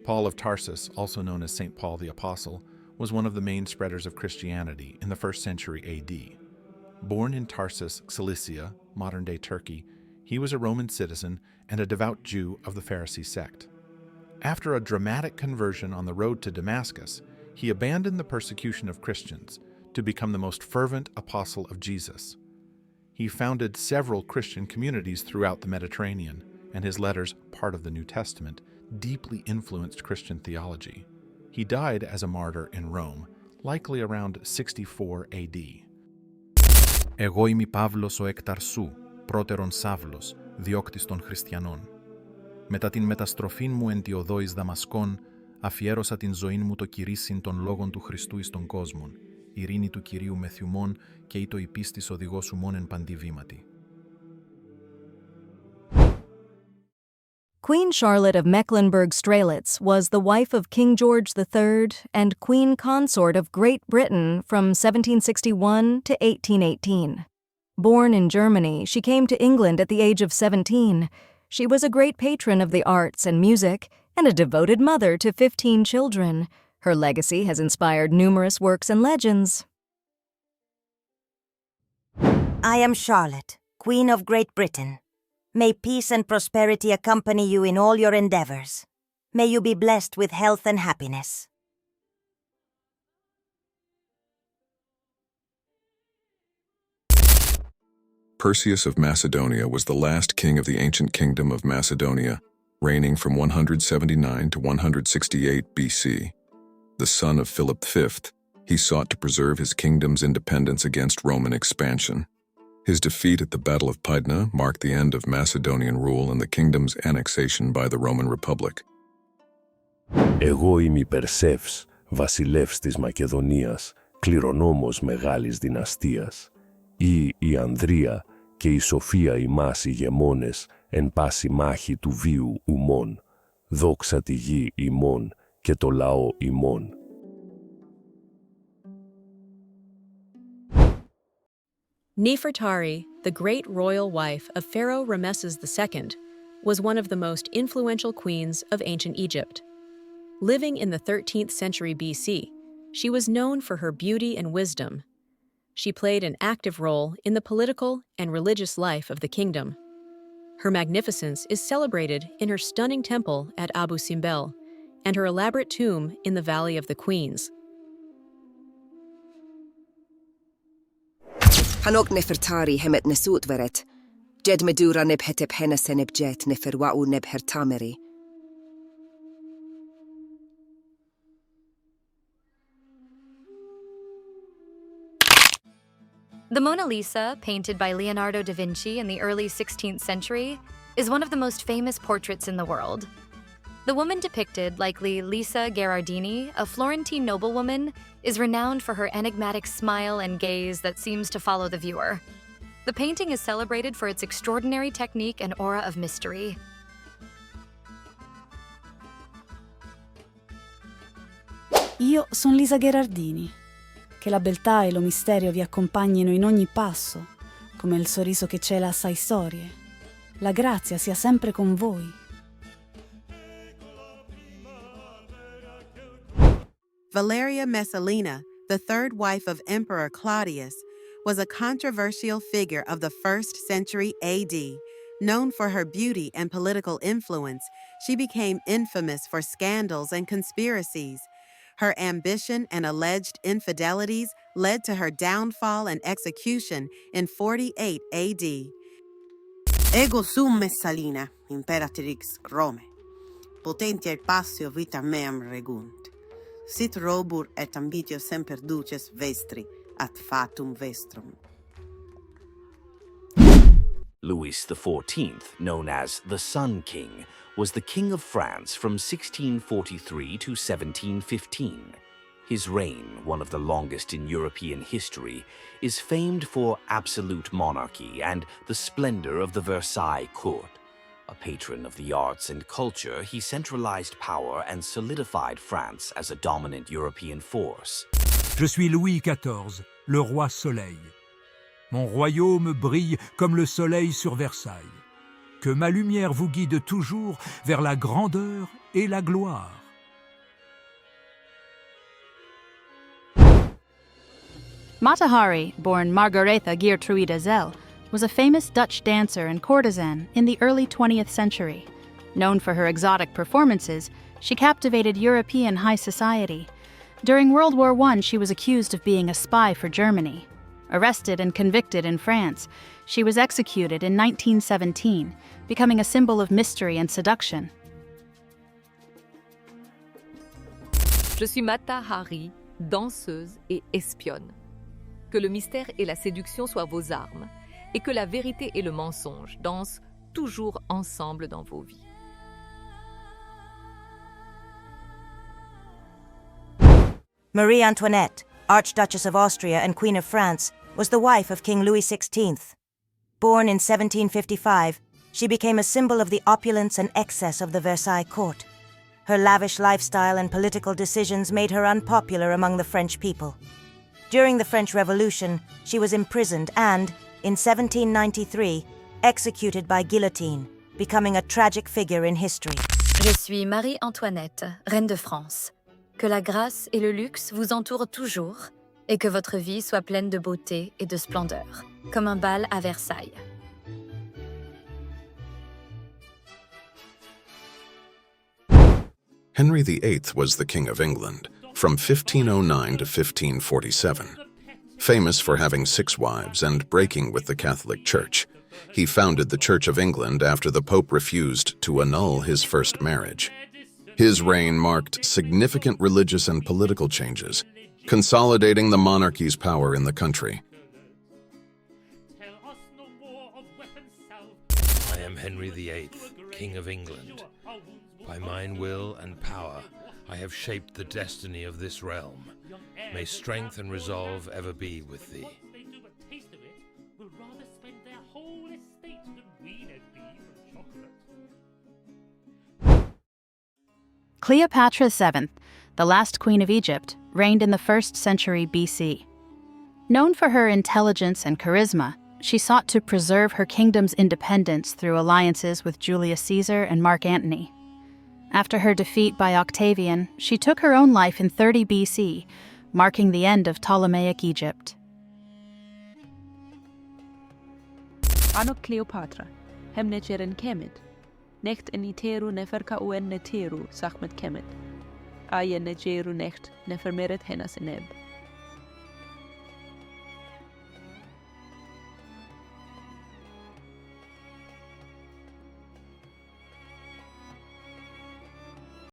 Paul of Tarsus, also known as St. Paul the Apostle, was one of the main spreaders of Christianity in the 1st century AD. Born in Tarsus, Cilicia, modern-day Turkey, he was a Roman citizen and a devout Jew of the Pharisee sect. After a dramatic conversion on the road to Damascus, he abandoned the persecution of Christians to become the most fervent apostle of Jesus. He founded several Christian communities throughout the Mediterranean, and his letters, part of the New Testament, deeply influenced Christian theology. He died as a martyr in Rome, likely around 64 AD. Εγώ είμαι Παύλος ο εκ Ταρσού, πρώτερον Σαύλος, διώκτης των χριστιανών. Μετά την μεταστροφήν μου εν τη οδό εις Δαμασκόν, αφιέρωσα την ζωήν μου το κηρύσσιν των λόγων του Χριστού εις τον κόσμον, ειρήνη του Κυρίου μεθιουμών και ήτο η πίστης οδηγός ουμών εν παντί βήματι. Queen Charlotte of Mecklenburg-Strelitz was the wife of King George III and Queen Consort of Great Britain from 1761 to 1818. Born in Germany, she came to England at the age of 17. She was a great patron of the arts and music and a devoted mother to 15 children. Her legacy has inspired numerous works and legends. I am Charlotte, Queen of Great Britain. May peace and prosperity accompany you in all your endeavors. May you be blessed with health and happiness. Perseus of Macedonia was the last king of the ancient kingdom of Macedonia, reigning from 179 to 168 BC. The son of Philip V, he sought to preserve his kingdom's independence against Roman expansion. His defeat at the Battle of Pydna marked the end of Macedonian rule and the kingdom's annexation by the Roman Republic. Εγώ είμαι Περσεύς, βασιλεύς της Μακεδονίας, κληρονόμος μεγάλης δυναστείας. Ή η Ανδρεία και η Σοφία ημάς ηγεμόνες εν πάση μάχη του βίου ουμών. Δόξα τη γη ημών και το λαό ημών. Nefertari, the great royal wife of Pharaoh Ramesses II, was one of the most influential queens of ancient Egypt. Living in the 13th century BC, she was known for her beauty and wisdom. She played an active role in the political and religious life of the kingdom. Her magnificence is celebrated in her stunning temple at Abu Simbel and her elaborate tomb in the Valley of the Queens. Hanok Nefertari hemet nesut veret. Jed medura neb hetep henese neb jet neferwa'u neb hertameri. The Mona Lisa, painted by Leonardo da Vinci in the early 16th century, is one of the most famous portraits in the world. The woman depicted, likely Lisa Gherardini, a Florentine noblewoman, is renowned for her enigmatic smile and gaze that seems to follow the viewer. The painting is celebrated for its extraordinary technique and aura of mystery. Io sono Lisa Gherardini. Che la beltà e lo misterio vi accompagnino in ogni passo, come il sorriso che cela assai storie. La grazia sia sempre con voi. Valeria Messalina, the third wife of Emperor Claudius, was a controversial figure of the 1st century AD. Known for her beauty and political influence, she became infamous for scandals and conspiracies. Her ambition and alleged infidelities led to her downfall and execution in 48 AD. Ego sum Messalina, imperatrix Rome. Potentia passio vita meam regunt. Sit robur et ambitio semper duces vestri, ad fatum vestrum. Louis XIV, known as the Sun King, was the King of France from 1643 to 1715. His reign, one of the longest in European history, is famed for absolute monarchy and the splendor of the Versailles court. A patron of the arts and culture, he centralized power and solidified France as a dominant European force. Je suis Louis XIV, le roi Soleil. Mon royaume brille comme le soleil sur Versailles. Que ma lumière vous guide toujours vers la grandeur et la gloire. Mata Hari, born Margaretha Geertruida Zell, was a famous Dutch dancer and courtesan in the early 20th century. Known for her exotic performances, she captivated European high society. During World War I, she was accused of being a spy for Germany. Arrested and convicted in France, she was executed in 1917, becoming a symbol of mystery and seduction. Je suis Mata Hari, danseuse et espionne. Que le mystère et la séduction soient vos armes, et que la vérité et le mensonge dansent toujours ensemble dans vos vies. Marie Antoinette, Archduchess of Austria and Queen of France, was the wife of King Louis XVI. Born in 1755, she became a symbol of the opulence and excess of the Versailles court. Her lavish lifestyle and political decisions made her unpopular among the French people. During the French Revolution, she was imprisoned and, in 1793, executed by guillotine, becoming a tragic figure in history. Je suis Marie-Antoinette, reine de France. Que la grâce et le luxe vous entourent toujours, et que votre vie soit pleine de beauté et de splendeur, comme un bal à Versailles. Henry VIII was the King of England from 1509 to 1547. Famous for having 6 wives and breaking with the Catholic Church, he founded the Church of England after the Pope refused to annul his first marriage. His reign marked significant religious and political changes, consolidating the monarchy's power in the country. I am Henry VIII, King of England. By mine will and power, I have shaped the destiny of this realm. May strength and resolve ever be with thee. Cleopatra VII, the last queen of Egypt, reigned in the 1st century BC. Known for her intelligence and charisma, she sought to preserve her kingdom's independence through alliances with Julius Caesar and Mark Antony. After her defeat by Octavian, she took her own life in 30 BC, marking the end of Ptolemaic Egypt. Ano Cleopatra, hemne cheren kemet. Necht en iteru neferka uen neteru sachmet kemet. Aye negeru necht nefermeret henas eneb.